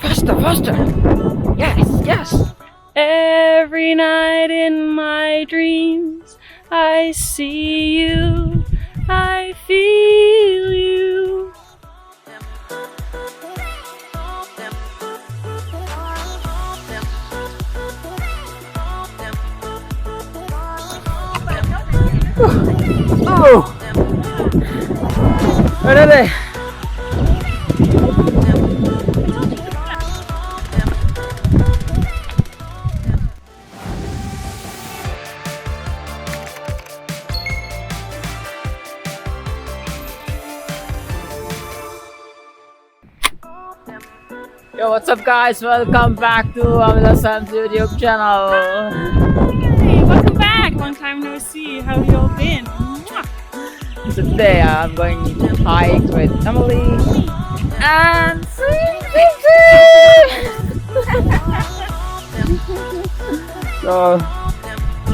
Faster, faster! Yes, yes! Every night in my dreams, I see you, I feel you. Oh! Where are they? Yo, what's up guys? Welcome back to Amila's YouTube channel. Hey, welcome back. Long time no see. How have you all been? Mwah. So today I'm going to hike with Emily and So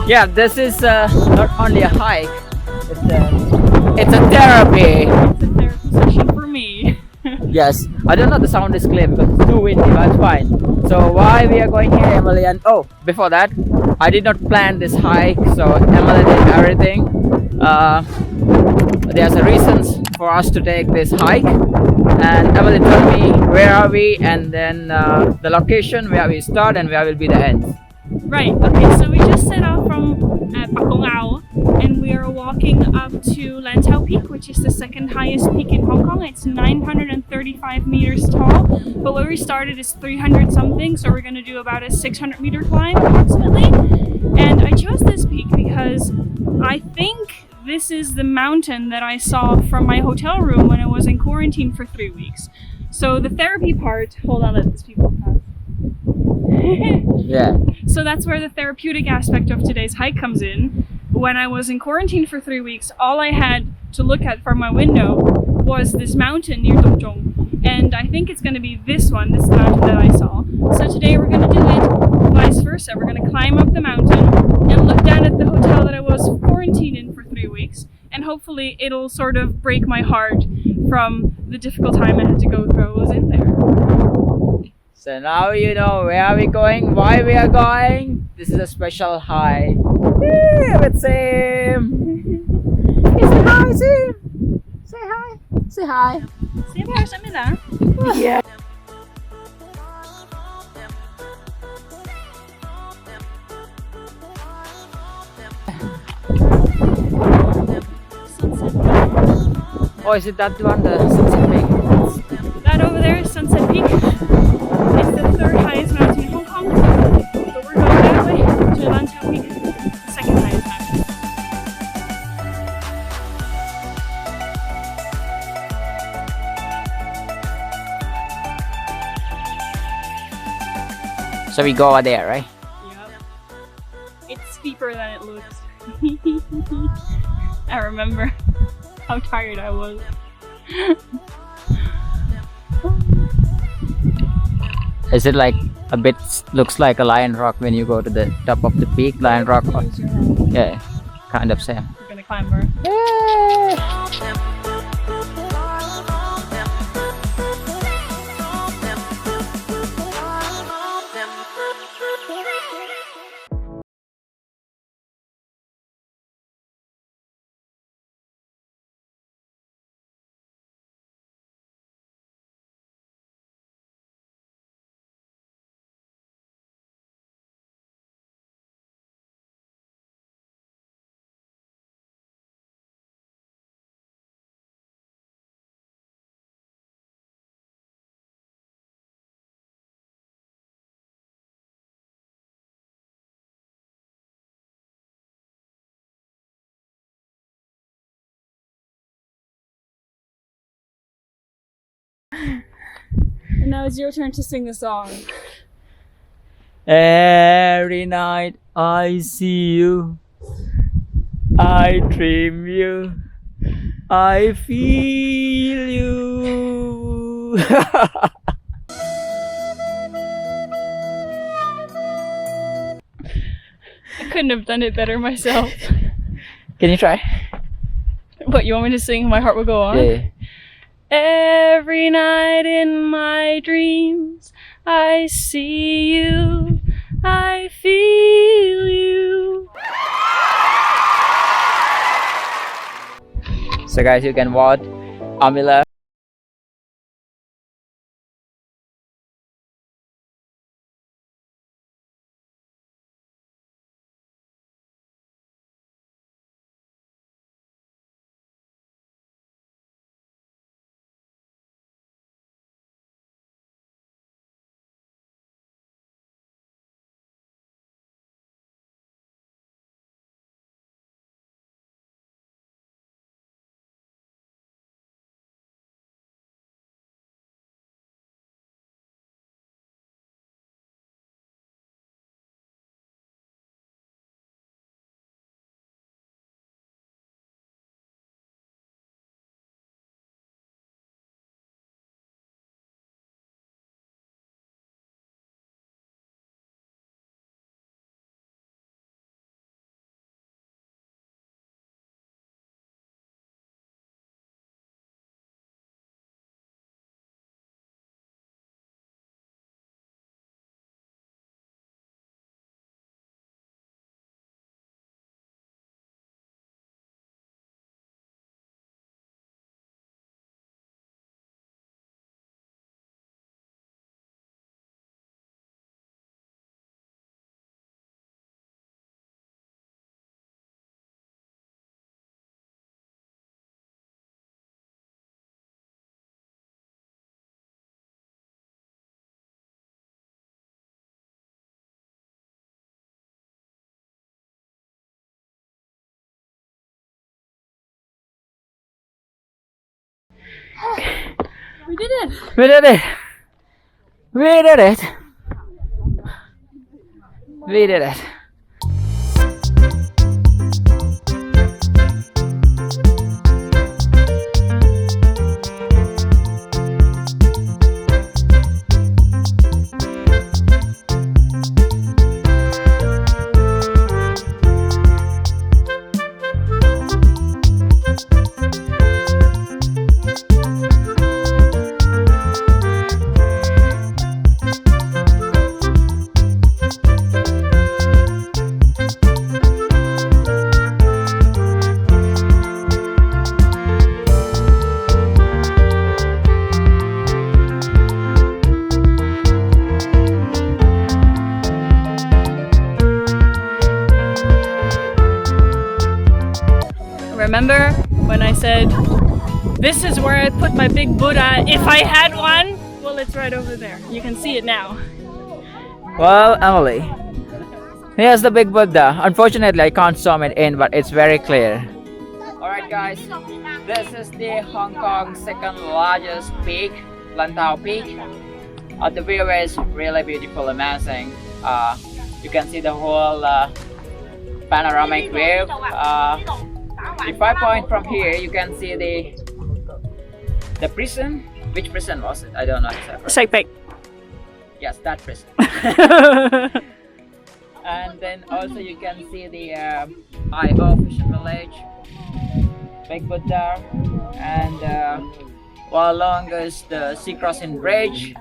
yeah, this is not only a hike, it's a therapy. It's a therapy session for me. Yes, I don't know the sound is clear because it's too windy, but it's fine. So why we are going here, Emily? And oh, before that, I did not plan this hike, so Emily did everything. There's a reasons for us to take this hike, and Emily told me where are we, and then the location where we start and where will be the end. Right, okay, so we just set out from Pakongao and we are walking up to Lantau Peak, which is the second highest peak in Hong Kong. It's 935 meters tall, but where we started is 300 something, so we're going to do about a 600 meter climb approximately. And I chose this peak because I think this is the mountain that I saw from my hotel room when I was in quarantine for 3 weeks. So the therapy part, hold on, let these people pass. Yeah. So that's where the therapeutic aspect of today's hike comes in. When I was in quarantine for 3 weeks, all I had to look at from my window was this mountain near Dongzhong. And I think it's going to be this one, this mountain that I saw. So today we're going to do it vice versa. We're going to climb up the mountain and look down at the hotel that I was quarantined in for 3 weeks. And hopefully it'll sort of break my heart from the difficult time I had to go through. I was in there. So now you know where are we going, why we are going. This is a special hike. Yeah, with Sam. Say hi, Sam. Say hi. Say hi. Say hi, Amila. Yeah. Oh, is it that one, the Sunset Peak? That over there is Sunset Peak. It's the third highest mountain in Hong Kong. So we're going that way to Lantau Peak, the second highest mountain. So we go over there, right? Yep. It's steeper than it looks. I remember how tired I was. Is it like a bit looks like a lion rock when you go to the top of the peak? Lion rock? Or, yeah, kind of same. We're gonna climb her. And now it's your turn to sing the song. Every night I see you, I dream you, I feel you. I couldn't have done it better myself. Can you try? What, you want me to sing My Heart Will Go On? Yeah. Every night in my dreams, I see you, I feel you. So guys, you can watch Amila. We did it! We did it! We did it! We did it! Remember when I said, this is where I'd put my big Buddha if I had one? Well, it's right over there. You can see it now. Well, Emily, here's the big Buddha. Unfortunately, I can't zoom it in, but it's very clear. Alright guys, this is the Hong Kong's second largest peak, Lantau Peak. The view is really beautiful, amazing. You can see the whole panoramic view. If I point from here, you can see the prison. Which prison was it? I don't know exactly. Psych. Yes, that prison. And then also you can see the I.O. Fishing Village, Big Buddha, and well, along is the Sea Crossing Bridge,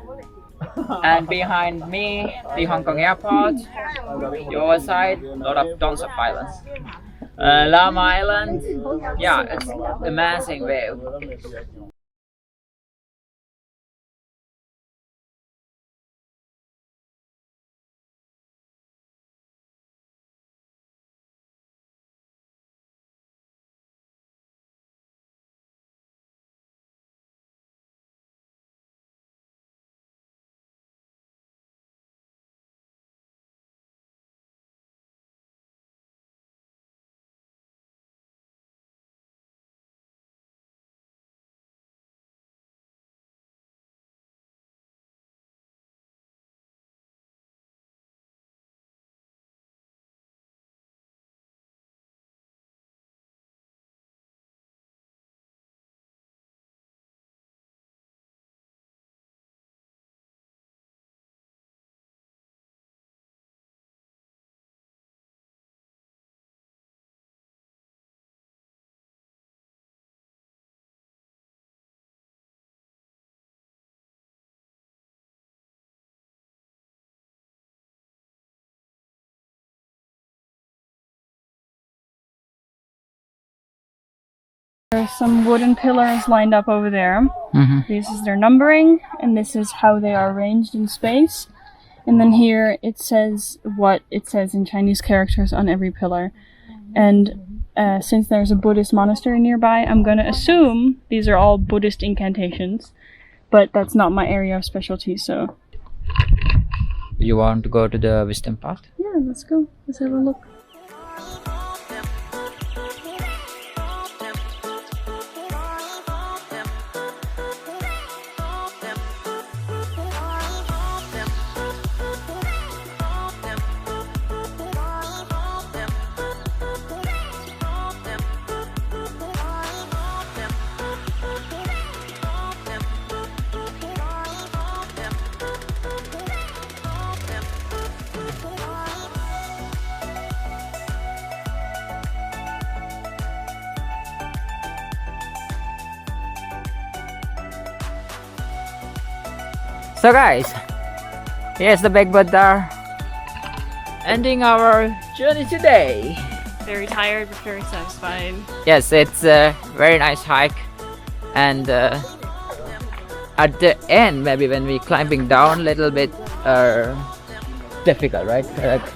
and behind me the Hong Kong Airport. The other side, a lot of tons of islands. Llama Island, yeah, it's amazing view. There's some wooden pillars lined up over there. Mm-hmm. This is their numbering, and this is how they are arranged in space. And then here it says what it says in Chinese characters on every pillar. And since there's a Buddhist monastery nearby, I'm gonna assume these are all Buddhist incantations. But that's not my area of specialty, so... You want to go to the wisdom path? Yeah, let's go. Let's have a look. So guys, here's the big Buddha ending our journey today. Very tired, but very satisfied. Yes, it's a very nice hike, and at the end, maybe when we climbing down a little bit difficult, right?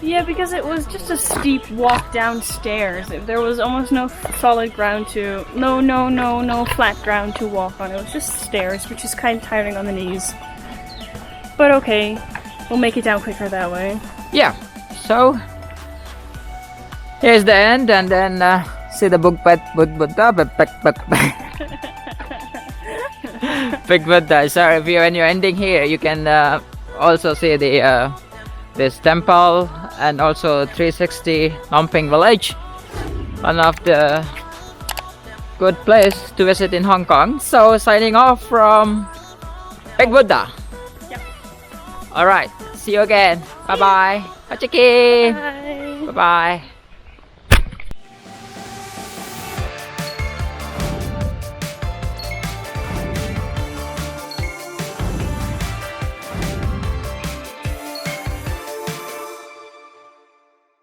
Yeah, because it was just a steep walk downstairs. There was almost no solid ground to... No flat ground to walk on. It was just stairs, which is kind of tiring on the knees. But okay, we'll make it down quicker that way. Yeah, so here's the end, and then see the Buddha, Big Buddha. So if when you're ending here, you can also see the this temple and also 360 Nomping village, one of the good place to visit in Hong Kong. So signing off from Big Buddha. Alright, see you again. Bye bye. Hachiki. Bye. Bye bye.